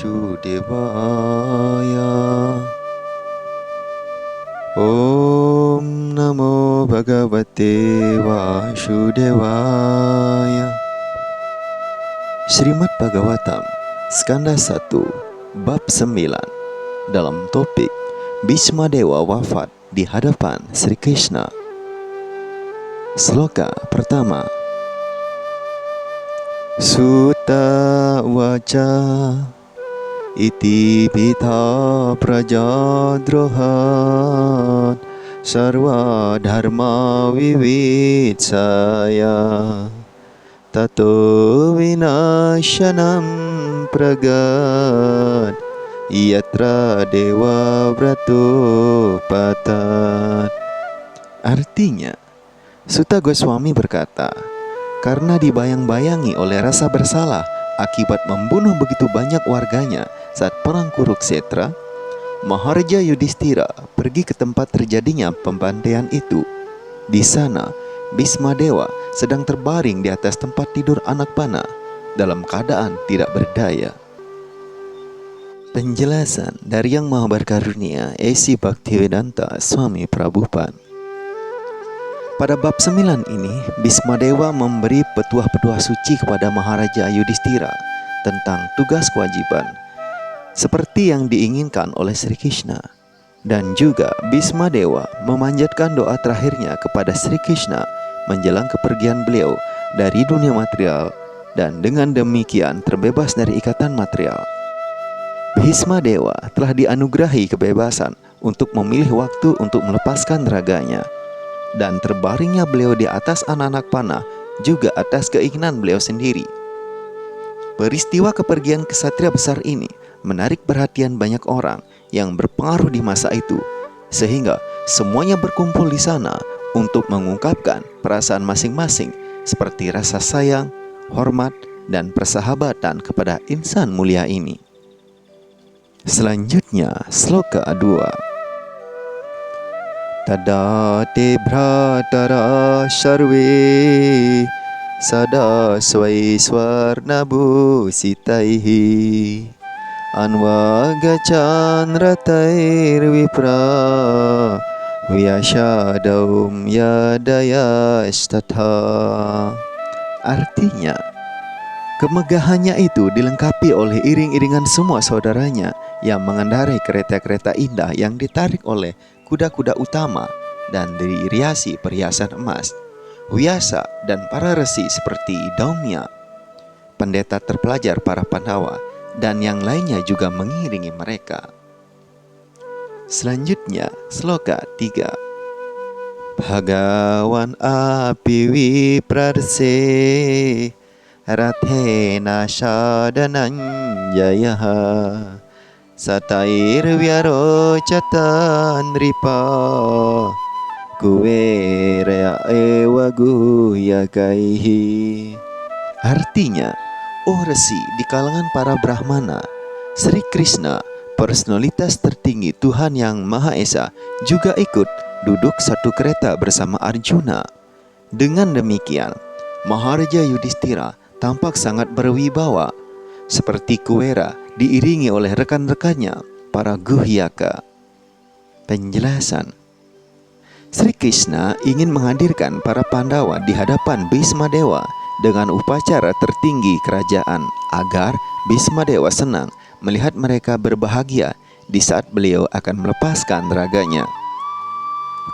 Vasudevaya. Om Namo Bhagavate Vasudevaya. Srimad Bhagavatam Skanda 1 Bab 9 dalam topik Bhisma Dewa wafat di hadapan Sri Krishna. Sloka pertama. Sutta waca iti pita prajadrohat sarva dharma vivitsaya tato vinashanam pragat yatra dewa vrato patat. Artinya, Sutta Goswami berkata, karena dibayang-bayangi oleh rasa bersalah akibat membunuh begitu banyak warganya saat perang Kurukshetra, Maharaja Yudhishthira pergi ke tempat terjadinya pembantaian itu. Di sana, Bhisma Dewa sedang terbaring di atas tempat tidur anak panah dalam keadaan tidak berdaya. Penjelasan dari Yang Maha Berkarunia A.C. Bhaktivedanta Swami Prabhupada. Pada bab 9 ini, Bhisma Dewa memberi petuah-petuah suci kepada Maharaja Yudhishthira tentang tugas kewajiban seperti yang diinginkan oleh Sri Krishna. Dan juga Bhisma Dewa memanjatkan doa terakhirnya kepada Sri Krishna menjelang kepergian beliau dari dunia material dan dengan demikian terbebas dari ikatan material. Bhisma Dewa telah dianugerahi kebebasan untuk memilih waktu untuk melepaskan raganya. Dan terbaringnya beliau di atas anak-anak panah juga atas keinginan beliau sendiri. Peristiwa kepergian kesatria besar ini menarik perhatian banyak orang yang berpengaruh di masa itu, sehingga semuanya berkumpul di sana untuk mengungkapkan perasaan masing-masing seperti rasa sayang, hormat, dan persahabatan kepada insan mulia ini. Selanjutnya, sloka 2. Tada te bhratara sarve sada swai swarna bhusitaihi anvagachan ratair vipra vyashadaum yadayastatha. Artinya, kemegahannya itu dilengkapi oleh iring-iringan semua saudaranya yang mengendarai kereta-kereta indah yang ditarik oleh kuda-kuda utama dan dihiasi perhiasan emas. Vyasa dan para resi seperti Daumya, pendeta terpelajar para Pandawa, dan yang lainnya juga mengiringi mereka. Selanjutnya, sloka 3. Bhagawan api viprarse rathena sadananjayaha satair vyarocatan ripa kuwerea ewa guhyakaihi. Artinya, oh resi di kalangan para Brahmana, Sri Krishna, personalitas tertinggi Tuhan Yang Maha Esa, juga ikut duduk satu kereta bersama Arjuna. Dengan demikian, Maharaja Yudhishthira tampak sangat berwibawa, seperti Kuwera diiringi oleh rekan-rekannya, para Guhyaka. Penjelasan. Sri Krishna ingin menghadirkan para Pandawa di hadapan Bhisma Dewa dengan upacara tertinggi kerajaan agar Bhisma Dewa senang melihat mereka berbahagia di saat beliau akan melepaskan raganya.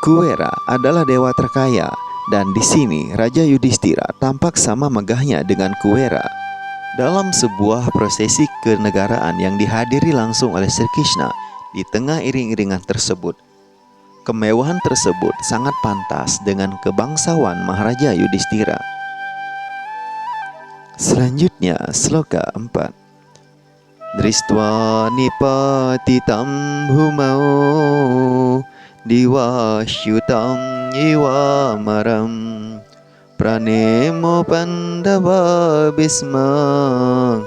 Kuwera adalah dewa terkaya, dan di sini Raja Yudhishthira tampak sama megahnya dengan Kuwera. Dalam sebuah prosesi kenegaraan yang dihadiri langsung oleh Sri Krishna di tengah iring-iringan tersebut, kemewahan tersebut sangat pantas dengan kebangsawan Maharaja Yudhishthira. Selanjutnya, sloka 4. Dristva nipatitam bhumau diwasyutam iwa maram pranemo pandava Bhisma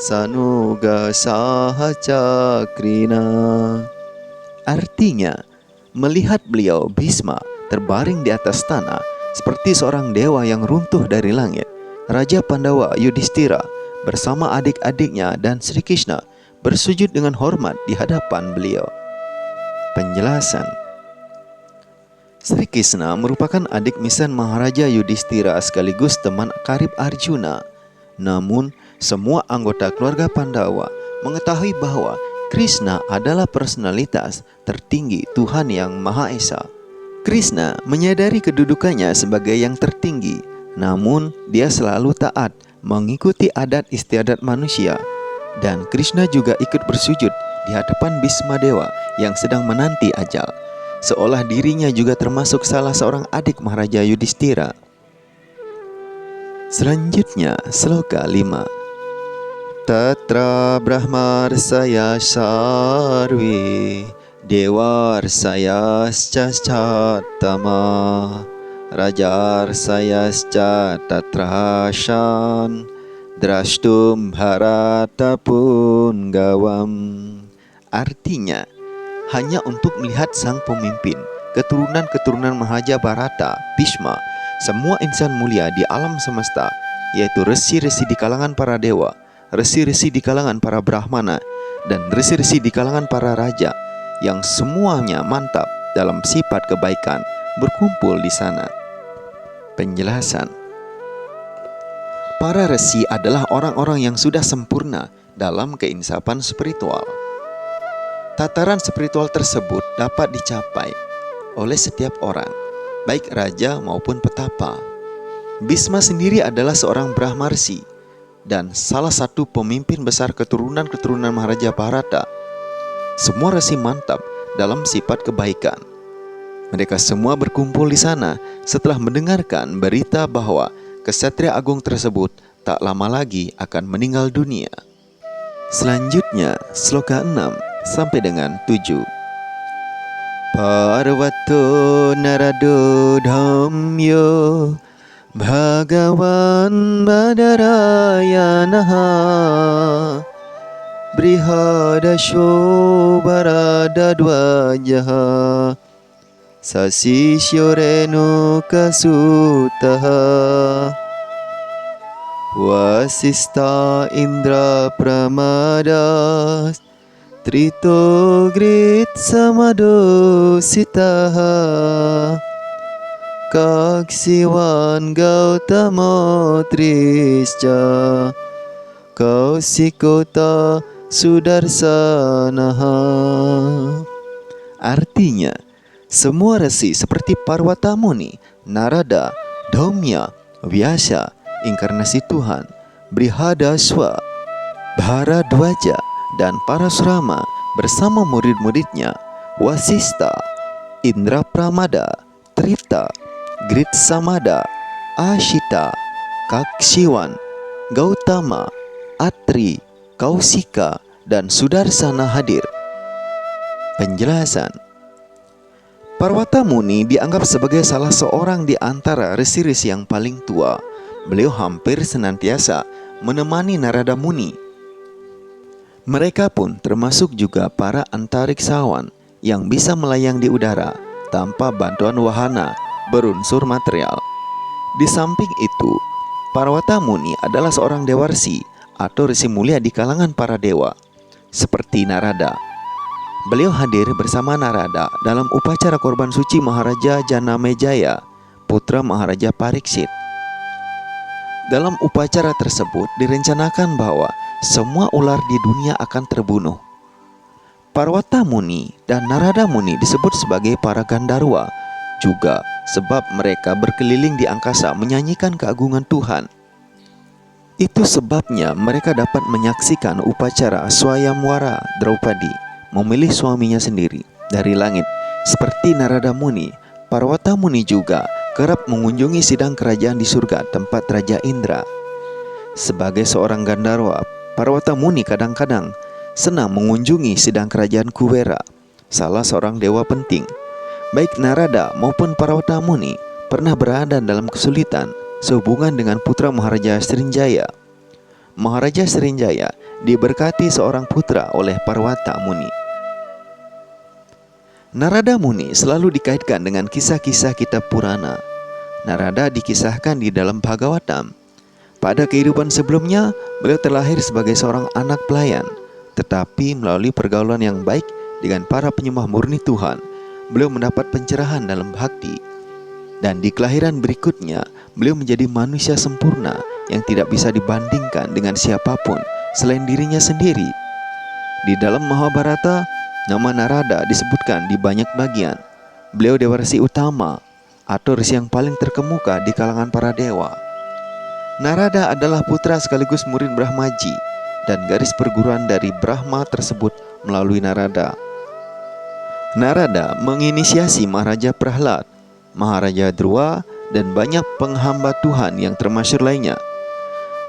sanuga sahacakrina. Artinya, melihat beliau Bhisma terbaring di atas tanah seperti seorang dewa yang runtuh dari langit, Raja Pandawa Yudhishthira bersama adik-adiknya dan Sri Krishna bersujud dengan hormat di hadapan beliau. Penjelasan: Sri Krishna merupakan adik misan Maharaja Yudhishthira sekaligus teman karib Arjuna. Namun, semua anggota keluarga Pandawa mengetahui bahwa Krishna adalah personalitas tertinggi Tuhan Yang Maha Esa. Krishna menyadari kedudukannya sebagai yang tertinggi, namun dia selalu taat mengikuti adat istiadat manusia. Dan Krishna juga ikut bersujud di hadapan Bhisma Dewa yang sedang menanti ajal, seolah dirinya juga termasuk salah seorang adik Maharaja Yudhishthira. Selanjutnya, sloka 5. Tatra brahmarsaya sarve devarsayascha rajarsayascha tatrashan drashtum bharata punggawam. Artinya, hanya untuk melihat sang pemimpin, keturunan-keturunan Mahaja Bharata, Bhisma, semua insan mulia di alam semesta, yaitu resi-resi di kalangan para dewa, resi-resi di kalangan para brahmana, dan resi-resi di kalangan para raja, yang semuanya mantap dalam sifat kebaikan, berkumpul di sana. Penjelasan: para resi adalah orang-orang yang sudah sempurna dalam keinsapan spiritual. Tataran spiritual tersebut dapat dicapai oleh setiap orang, baik raja maupun petapa. Bhisma sendiri adalah seorang Brahmarsi dan salah satu pemimpin besar keturunan-keturunan Maharaja Bharata. Semua resi mantap dalam sifat kebaikan. Mereka semua berkumpul di sana setelah mendengarkan berita bahwa Ksatria Agung tersebut tak lama lagi akan meninggal dunia. Selanjutnya, sloka 6 sampai dengan 7. Parvato narado dhamyo Bhagavan Badarayanaha Brihadasho Baradadwajaha Sasisyoreno Kasutaha Vasista Indra Pramadas Trito Grit Samadositaha Kaksiwan Gautama Trisca Kausikota Sudarsanaha. Artinya, semua resi seperti Parwata Muni, Narada, Dhaumya, Vyasa, inkarnasi Tuhan, Brihadaswa, Bharadwaja, dan Parasurama bersama murid-muridnya, Wasista, Indra Pramada, Trita, Gritsamada, Ashita, Kaksiwan, Gautama, Atri, Kausika, dan Sudarsana hadir. Penjelasan: Parwata Muni dianggap sebagai salah seorang di antara resi-resi yang paling tua. Beliau hampir senantiasa menemani Narada Muni. Mereka pun termasuk juga para antariksawan yang bisa melayang di udara tanpa bantuan wahana berunsur material. Di samping itu, Parwata Muni adalah seorang dewarsi atau resi mulia di kalangan para dewa, seperti Narada. Beliau hadir bersama Narada dalam upacara korban suci Maharaja Janamejaya, putra Maharaja Pariksit. Dalam upacara tersebut direncanakan bahwa semua ular di dunia akan terbunuh. Parwata Muni dan Narada Muni disebut sebagai para Gandharwa juga sebab mereka berkeliling di angkasa menyanyikan keagungan Tuhan. Itu sebabnya mereka dapat menyaksikan upacara Swayamwara Draupadi memilih suaminya sendiri dari langit. Seperti Narada Muni, Parwata Muni juga kerap mengunjungi sidang kerajaan di surga tempat Raja Indra. Sebagai seorang Gandharwa, Parwata Muni kadang-kadang senang mengunjungi sidang kerajaan Kuwera, salah seorang dewa penting. Baik Narada maupun Parwata Muni pernah berada dalam kesulitan sehubungan dengan putra Maharaja Srinjaya. Maharaja Srinjaya diberkati seorang putra oleh Parwata Muni. Narada Muni selalu dikaitkan dengan kisah-kisah kitab Purana. Narada dikisahkan di dalam Bhagavatam. Pada kehidupan sebelumnya, beliau terlahir sebagai seorang anak pelayan. Tetapi melalui pergaulan yang baik dengan para penyembah murni Tuhan, beliau mendapat pencerahan dalam bakti. Dan di kelahiran berikutnya, beliau menjadi manusia sempurna yang tidak bisa dibandingkan dengan siapapun selain dirinya sendiri. Di dalam Mahabharata, nama Narada disebutkan di banyak bagian. Beliau dewa resi utama atau resi yang paling terkemuka di kalangan para dewa. Narada adalah putra sekaligus murid Brahmaji, dan garis perguruan dari Brahma tersebut melalui Narada. Narada menginisiasi Maharaja Prahlad, Maharaja Dhruva, dan banyak penghamba Tuhan yang termasyhur lainnya.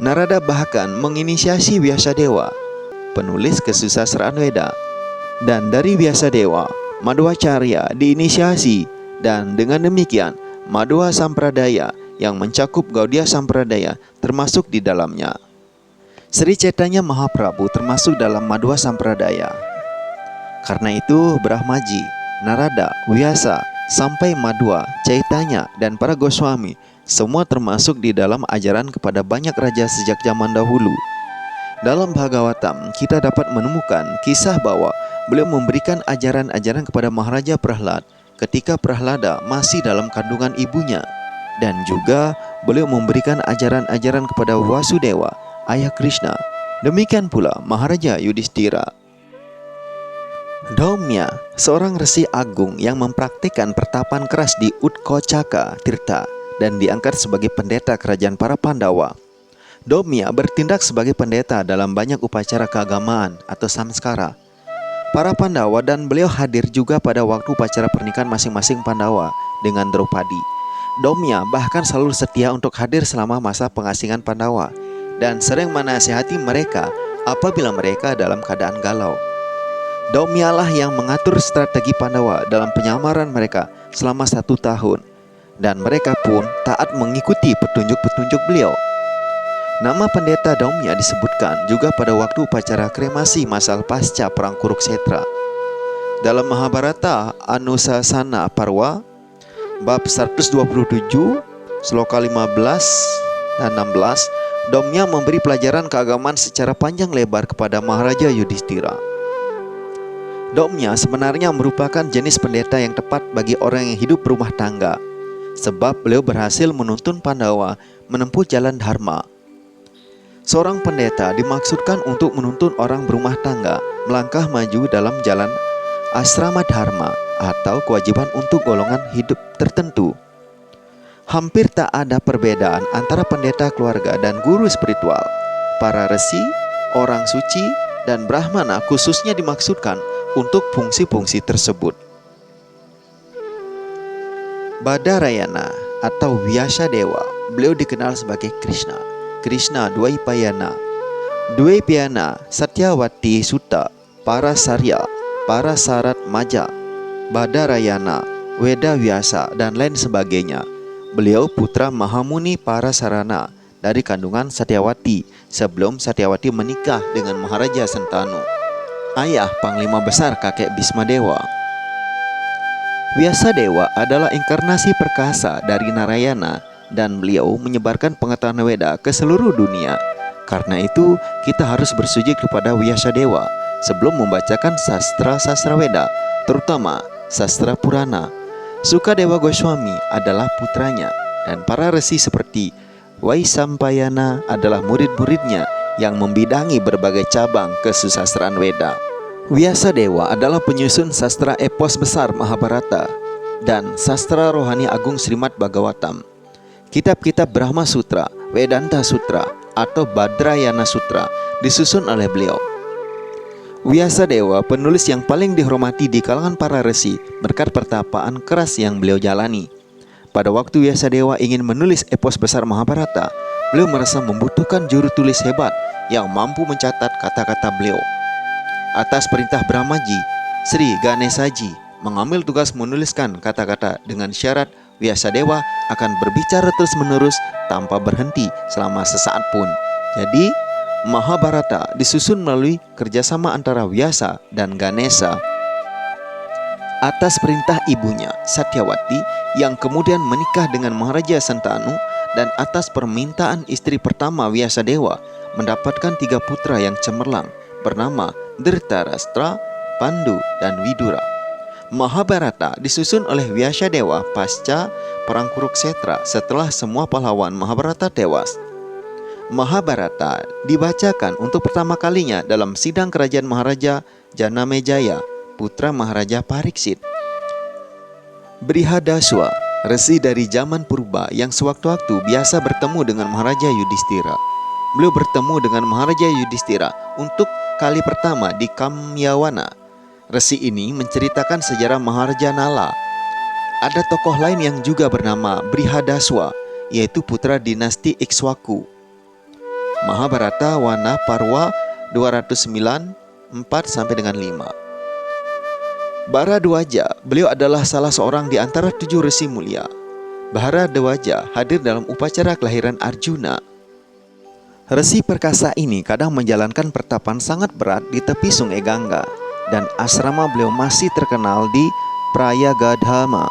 Narada bahkan menginisiasi Vyasadeva, penulis kesusastraan Weda. Dan dari Vyasadeva, Madhvacarya diinisiasi, dan dengan demikian Madhva Sampradaya yang mencakup Gaudiya Sampradaya termasuk di dalamnya. Sri Chaitanya Mahaprabhu termasuk dalam Madhva Sampradaya. Karena itu Brahmaji, Narada, Vyasa, sampai Madhva, Chaitanya, dan para Goswami semua termasuk di dalam ajaran kepada banyak raja sejak zaman dahulu. Dalam Bhagavatam kita dapat menemukan kisah bahwa beliau memberikan ajaran-ajaran kepada Maharaja Prahlad ketika Prahlada masih dalam kandungan ibunya. Dan juga beliau memberikan ajaran-ajaran kepada Vasudeva, ayah Krishna. Demikian pula Maharaja Yudhishthira. Daumya, seorang resi agung yang mempraktikkan pertapan keras di Utkocaka Tirta dan diangkat sebagai pendeta kerajaan para Pandawa. Daumya bertindak sebagai pendeta dalam banyak upacara keagamaan atau samskara para Pandawa, dan beliau hadir juga pada waktu upacara pernikahan masing-masing Pandawa dengan Draupadi. Daumya bahkan selalu setia untuk hadir selama masa pengasingan Pandawa dan sering menasihati mereka apabila mereka dalam keadaan galau. Daumya lah yang mengatur strategi Pandawa dalam penyamaran mereka selama 1 tahun, dan mereka pun taat mengikuti petunjuk-petunjuk beliau. Nama pendeta Daumya disebutkan juga pada waktu upacara kremasi masal pasca perang Kurukshetra. Dalam Mahabharata Anusasana Parwa bab 127 sloka 15 dan 16, Daumya memberi pelajaran keagamaan secara panjang lebar kepada Maharaja Yudhishthira. Daumya sebenarnya merupakan jenis pendeta yang tepat bagi orang yang hidup berumah tangga, sebab beliau berhasil menuntun Pandawa menempuh jalan dharma. Seorang pendeta dimaksudkan untuk menuntun orang berumah tangga melangkah maju dalam jalan asrama dharma atau kewajiban untuk golongan hidup tertentu. Hampir tak ada perbedaan antara pendeta keluarga dan guru spiritual. Para resi, orang suci, dan brahmana khususnya dimaksudkan untuk fungsi-fungsi tersebut. Badarayana atau Vyasadeva, beliau dikenal sebagai Krishna Dwaipayana, Satyawati Sutta, Parasarya, Parasarat Maja, Badarayana, Weda Vyasa, dan lain sebagainya. Beliau putra Mahamuni Parasarana dari kandungan Satyawati sebelum Satyawati menikah dengan Maharaja Santanu, ayah Panglima Besar kakek Bhismadewa. Vyasadeva adalah inkarnasi perkasa dari Narayana, dan beliau menyebarkan pengetahuan Weda ke seluruh dunia. Karena itu, kita harus bersujud kepada Vyasadeva sebelum membacakan sastra-sastra Weda, terutama sastra Purana. Sukadewa Goswami adalah putranya, dan para resi seperti Vaisampayana adalah murid-muridnya yang membidangi berbagai cabang kesusastraan Weda. Vyasadeva adalah penyusun sastra epos besar Mahabharata dan sastra rohani agung Srimad Bhagavatam. Kitab-kitab Brahma Sutra, Vedanta Sutra, atau Badrayana Sutra disusun oleh beliau. Vyasadeva penulis yang paling dihormati di kalangan para resi berkat pertapaan keras yang beliau jalani. Pada waktu Vyasadeva ingin menulis epos besar Mahabharata, beliau merasa membutuhkan juru tulis hebat yang mampu mencatat kata-kata beliau. Atas perintah Brahmaji, Sri Ganesaji mengambil tugas menuliskan kata-kata dengan syarat Vyasadeva akan berbicara terus-menerus tanpa berhenti selama sesaat pun. Jadi, Mahabharata disusun melalui kerjasama antara Vyasa dan Ganesa. Atas perintah ibunya, Satyawati, yang kemudian menikah dengan Maharaja Santanu, dan atas permintaan istri pertama Vyasadeva, mendapatkan 3 putra yang cemerlang, bernama Dhritarashtra, Pandu, dan Widura. Mahabharata disusun oleh Vyasadewa pasca Perang Kurukshetra setelah semua pahlawan Mahabharata tewas. Mahabharata dibacakan untuk pertama kalinya dalam sidang kerajaan Maharaja Janamejaya, putra Maharaja Pariksit. Brihadaswa, resi dari zaman purba yang sewaktu-waktu biasa bertemu dengan Maharaja Yudhistira. Beliau bertemu dengan Maharaja Yudhistira untuk kali pertama di Kamyawana. Resi ini menceritakan sejarah Maharaja Nala. Ada tokoh lain yang juga bernama Brihadaswa, yaitu putra dinasti Ikswaku. Mahabharata Wana Parwa 209, 4 sampai dengan 5. Bharadwaja, beliau adalah salah seorang di antara 7 resi mulia. Bharadwaja hadir dalam upacara kelahiran Arjuna. Resi perkasa ini kadang menjalankan pertapaan sangat berat di tepi sungai Gangga, dan asrama beliau masih terkenal di Prayagadhama.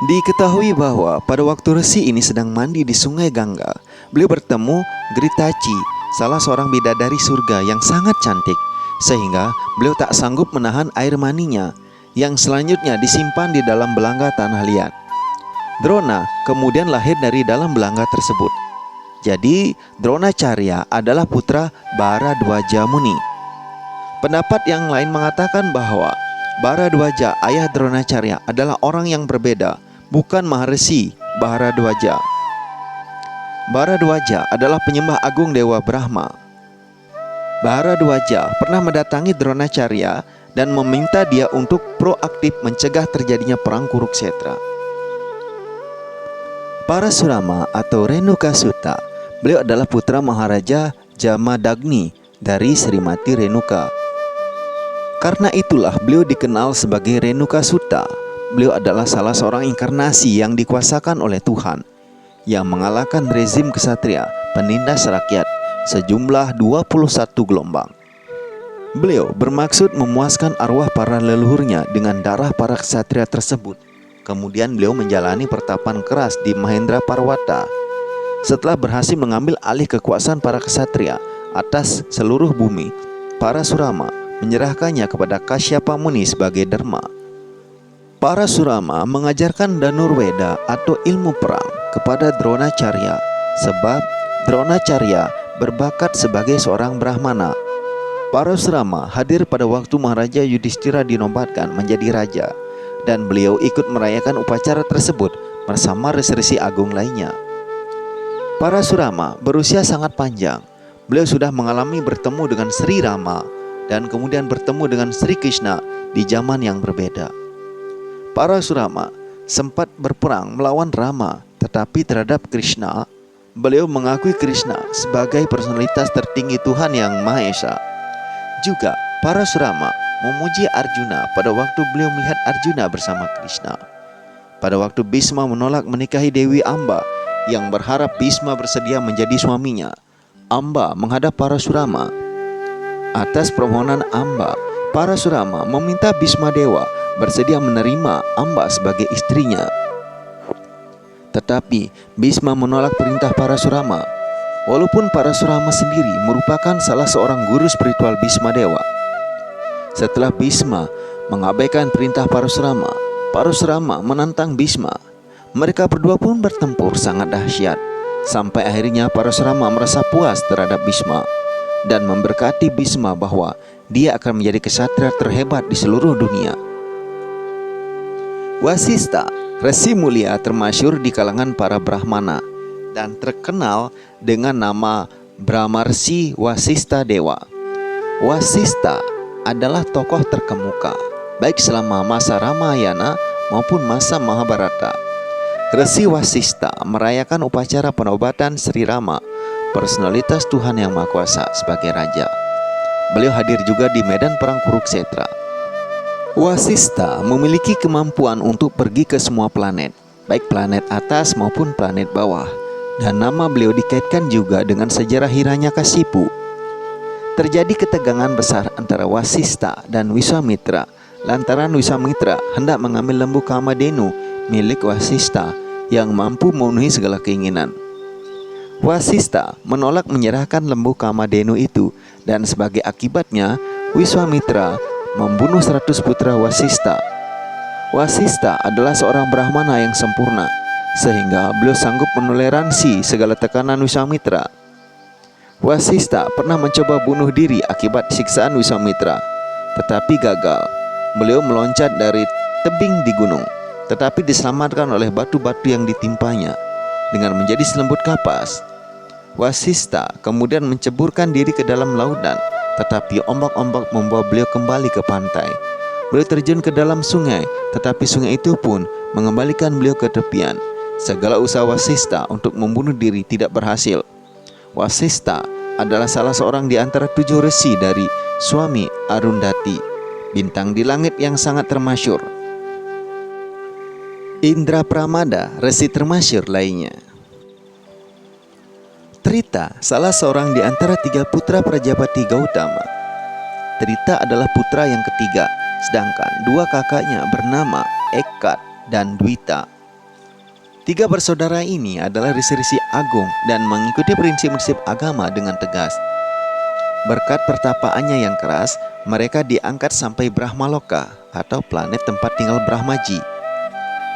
Diketahui bahwa pada waktu resi ini sedang mandi di sungai Gangga, beliau bertemu Gritachi, salah seorang bidadari surga yang sangat cantik, sehingga beliau tak sanggup menahan air maninya yang selanjutnya disimpan di dalam belanga tanah liat. Drona kemudian lahir dari dalam belanga tersebut. Jadi Dronacharya adalah putra Bharadwaja Muni. Pendapat yang lain mengatakan bahwa Bharadwaja, ayah Dronacharya, adalah orang yang berbeda, bukan Maharshi Bharadwaja. Bharadwaja adalah penyembah agung Dewa Brahma. Bharadwaja pernah mendatangi Dronacharya dan meminta dia untuk proaktif mencegah terjadinya perang Kurukshetra. Parasurama atau Renukasuta, beliau adalah putra Maharaja Jamadagni dari Srimati Renuka. Karena itulah beliau dikenal sebagai Renukasuta. Beliau adalah salah seorang inkarnasi yang dikuasakan oleh Tuhan, yang mengalahkan rezim kesatria penindas rakyat sejumlah 21 gelombang. Beliau bermaksud memuaskan arwah para leluhurnya dengan darah para kesatria tersebut. Kemudian beliau menjalani pertapaan keras di Mahendra Parwata. Setelah berhasil mengambil alih kekuasaan para kesatria atas seluruh bumi, Parasurama menyerahkannya kepada Kasyapa Muni sebagai Dharma. Parasurama mengajarkan Dhanurveda atau ilmu perang kepada Dronacharya, sebab Dronacharya berbakat sebagai seorang Brahmana. Parasurama hadir pada waktu Maharaja Yudhistira dinobatkan menjadi raja, dan beliau ikut merayakan upacara tersebut bersama resi-resi agung lainnya. Parasurama berusia sangat panjang. Beliau sudah mengalami bertemu dengan Sri Rama dan kemudian bertemu dengan Sri Krishna di zaman yang berbeda. Parasurama sempat berperang melawan Rama, tetapi terhadap Krishna, beliau mengakui Krishna sebagai personalitas tertinggi Tuhan Yang Maha Esa. Juga Parasurama memuji Arjuna pada waktu beliau melihat Arjuna bersama Krishna. Pada waktu Bhisma menolak menikahi Dewi Amba yang berharap Bhisma bersedia menjadi suaminya, Amba menghadap Parasurama. Atas permohonan Amba, Parasurama meminta Bhisma Dewa bersedia menerima Amba sebagai istrinya. Tetapi Bhisma menolak perintah Parasurama. Walaupun Parasurama sendiri merupakan salah seorang guru spiritual Bhisma Dewa. Setelah Bhisma mengabaikan perintah Parasurama, Parasurama menantang Bhisma. Mereka berdua pun bertempur sangat dahsyat, sampai akhirnya Parasurama merasa puas terhadap Bhisma dan memberkati Bhisma bahwa dia akan menjadi ksatria terhebat di seluruh dunia. Wasista, resi mulia termasyhur di kalangan para Brahmana dan terkenal dengan nama Brahmarsi Wasista Dewa. Wasista adalah tokoh terkemuka baik selama masa Ramayana maupun masa Mahabharata. Resi Wasista merayakan upacara penobatan Sri Rama, personalitas Tuhan Yang Maha Kuasa, sebagai raja. Beliau hadir juga di medan perang Kurukshetra. Wasista memiliki kemampuan untuk pergi ke semua planet, baik planet atas maupun planet bawah, dan nama beliau dikaitkan juga dengan sejarah Hiranyakasipu. Terjadi ketegangan besar antara Wasista dan Wiswamitra lantaran Wiswamitra hendak mengambil lembu Kamadhenu milik Wasista yang mampu memenuhi segala keinginan. Wasista menolak menyerahkan lembu Kamadhenu itu, dan sebagai akibatnya Wiswamitra membunuh 100 putra Wasista. Wasista adalah seorang Brahmana yang sempurna, sehingga beliau sanggup menoleransi segala tekanan Wiswamitra. Wasista pernah mencoba bunuh diri akibat siksaan Wiswamitra, tetapi gagal. Beliau meloncat dari tebing di gunung, tetapi diselamatkan oleh batu-batu yang ditimpanya dengan menjadi selembut kapas. Wasista kemudian menceburkan diri ke dalam lautan, tetapi ombak-ombak membawa beliau kembali ke pantai. Beliau terjun ke dalam sungai, tetapi sungai itu pun mengembalikan beliau ke tepian. Segala usaha Wasista untuk membunuh diri tidak berhasil. Wasista adalah salah seorang di antara 7 resi dari Swami Arundhati, bintang di langit yang sangat termasyur. Indrapramada, resi termasyur lainnya. Trita, salah seorang di antara 3 putra Prajapati Gautama. Trita adalah putra yang ketiga, sedangkan 2 kakaknya bernama Ekat dan Dwita. 3 bersaudara ini adalah risi-risi agung dan mengikuti prinsip-prinsip agama dengan tegas. Berkat pertapaannya yang keras, mereka diangkat sampai Brahmaloka atau planet tempat tinggal Brahmaji.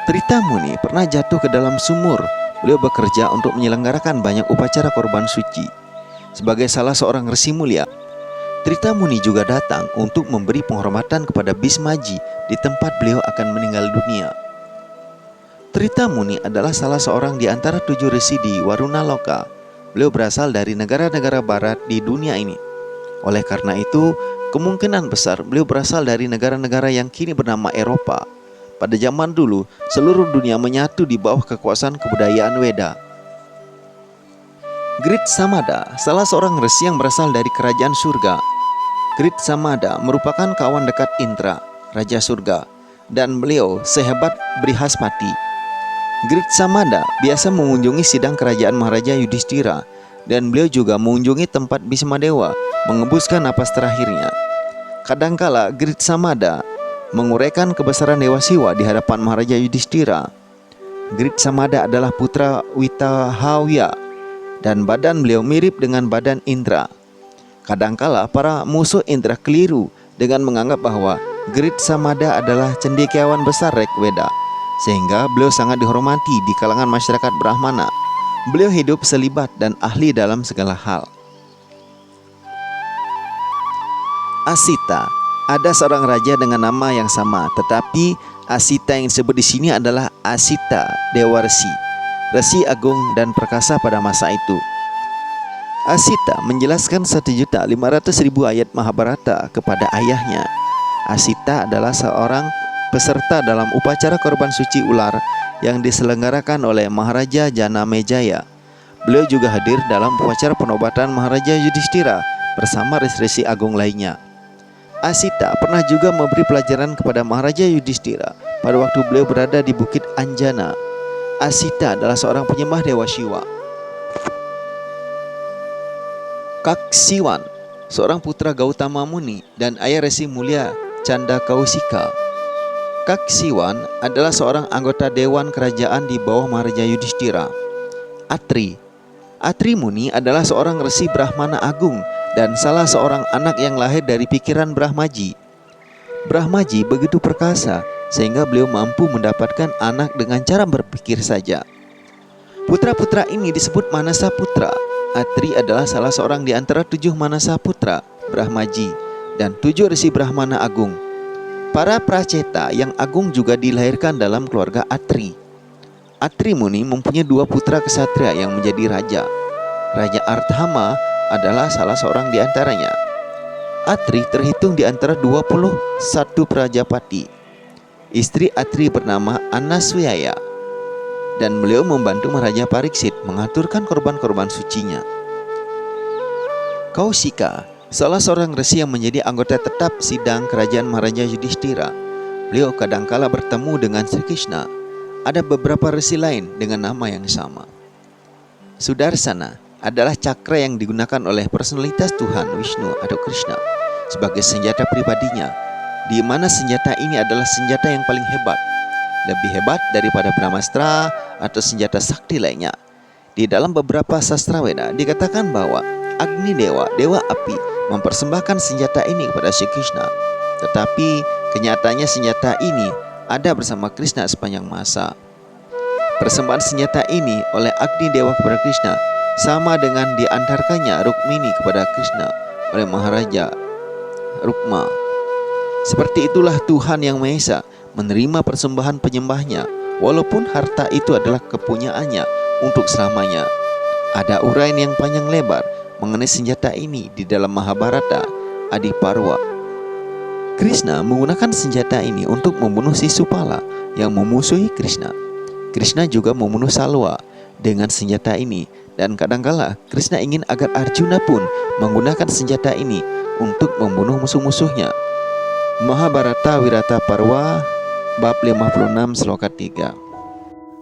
Trita Muni pernah jatuh ke dalam sumur. Beliau bekerja untuk menyelenggarakan banyak upacara korban suci. Sebagai salah seorang resi mulia, Trita Muni juga datang untuk memberi penghormatan kepada Bhismaji di tempat beliau akan meninggal dunia. Trita Muni adalah salah seorang di antara 7 resi di Warunaloka. Beliau berasal dari negara-negara barat di dunia ini. Oleh karena itu, kemungkinan besar beliau berasal dari negara-negara yang kini bernama Eropa. Pada zaman dulu, seluruh dunia menyatu di bawah kekuasaan kebudayaan Weda. Grit Samada, salah seorang resi yang berasal dari kerajaan surga. Grit Samada merupakan kawan dekat Indra, Raja Surga, dan beliau sehebat Brihaspati. Grit Samada biasa mengunjungi sidang kerajaan Maharaja Yudhishthira, dan beliau juga mengunjungi tempat Bhismadewa mengembuskan napas terakhirnya. Kadangkala Grit Samada menguraikan kebesaran Dewa Siwa di hadapan Maharaja Yudhishthira. Grit Samada adalah putra Witahawya, dan badan beliau mirip dengan badan Indra. Kadangkala para musuh Indra keliru dengan menganggap bahwa Grit Samada adalah cendekiawan besar Rigveda, sehingga beliau sangat dihormati di kalangan masyarakat Brahmana. Beliau hidup selibat dan ahli dalam segala hal. Asita, ada seorang raja dengan nama yang sama, tetapi Asita yang disebut di sini adalah Asita Dewa Resi, resi agung dan perkasa pada masa itu. Asita menjelaskan 1.500.000 ayat Mahabharata kepada ayahnya. Asita adalah seorang peserta dalam upacara korban suci ular yang diselenggarakan oleh Maharaja Janamejaya. Beliau juga hadir dalam upacara penobatan Maharaja Yudhishthira bersama resi-resi agung lainnya. Asita pernah juga memberi pelajaran kepada Maharaja Yudhishthira pada waktu beliau berada di Bukit Anjana. Asita adalah seorang penyembah Dewa Siwa. Kaksiwan, seorang putra Gautama Muni dan ayah resi mulia Candakausika. Kaksiwan adalah seorang anggota dewan kerajaan di bawah Maharaja Yudhishthira. Atri Muni adalah seorang resi Brahmana agung dan salah seorang anak yang lahir dari pikiran Brahmaji. Brahmaji begitu perkasa sehingga beliau mampu mendapatkan anak dengan cara berpikir saja. Putra-putra ini disebut Manasa Putra. Atri adalah salah seorang di antara 7 Manasa Putra Brahmaji dan 7 resi Brahmana agung. Para praceta yang agung juga dilahirkan dalam keluarga Atri. Atri Muni mempunyai 2 putra kesatria yang menjadi raja. Raja Arthama adalah salah seorang di antaranya. Atri terhitung di antara 21 Prajapati. Istri Atri bernama Anasuyaya, dan beliau membantu Maharaja Pariksit mengaturkan korban-korban sucinya. Kausika, salah seorang resi yang menjadi anggota tetap sidang kerajaan Maharaja Yudhishthira. Beliau kadangkala bertemu dengan Sri Krishna. Ada beberapa resi lain dengan nama yang sama. Sudarsana adalah cakra yang digunakan oleh personalitas Tuhan Vishnu atau Krishna sebagai senjata pribadinya, di mana senjata ini adalah senjata yang paling hebat, lebih hebat daripada Brahmastra atau senjata sakti lainnya. Di dalam beberapa sastra Weda dikatakan bahwa Agni Dewa, dewa api, mempersembahkan senjata ini kepada Sri Krishna. Tetapi kenyataannya senjata ini ada bersama Krishna sepanjang masa. Persembahan senjata ini oleh Agni Dewa kepada Krishna sama dengan diantarkannya Rukmini kepada Krishna oleh Maharaja Rukma. Seperti itulah Tuhan Yang Maha Esa menerima persembahan penyembahnya, walaupun harta itu adalah kepunyaannya untuk selamanya. Ada uraian yang panjang lebar mengenai senjata ini di dalam Mahabharata Adi Parwa. Krishna menggunakan senjata ini untuk membunuh Sisupala yang memusuhi Krishna. Krishna juga membunuh Salwa dengan senjata ini, dan kadangkala Krishna ingin agar Arjuna pun menggunakan senjata ini untuk membunuh musuh-musuhnya. Mahabharata Wirata Parwa bab 56 sloka 3.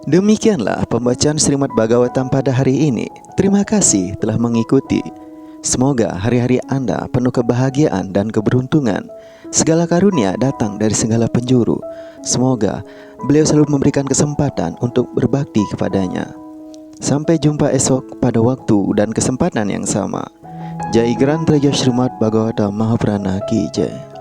Demikianlah pembacaan Srimad Bhagavatam pada hari ini. Terima kasih telah mengikuti. Semoga hari-hari Anda penuh kebahagiaan dan keberuntungan. Segala karunia datang dari segala penjuru. Semoga beliau selalu memberikan kesempatan untuk berbakti kepadanya. Sampai jumpa esok pada waktu dan kesempatan yang sama. Jai Gran Praja Srimad Bhagavatam Mahaprana Ki Jai.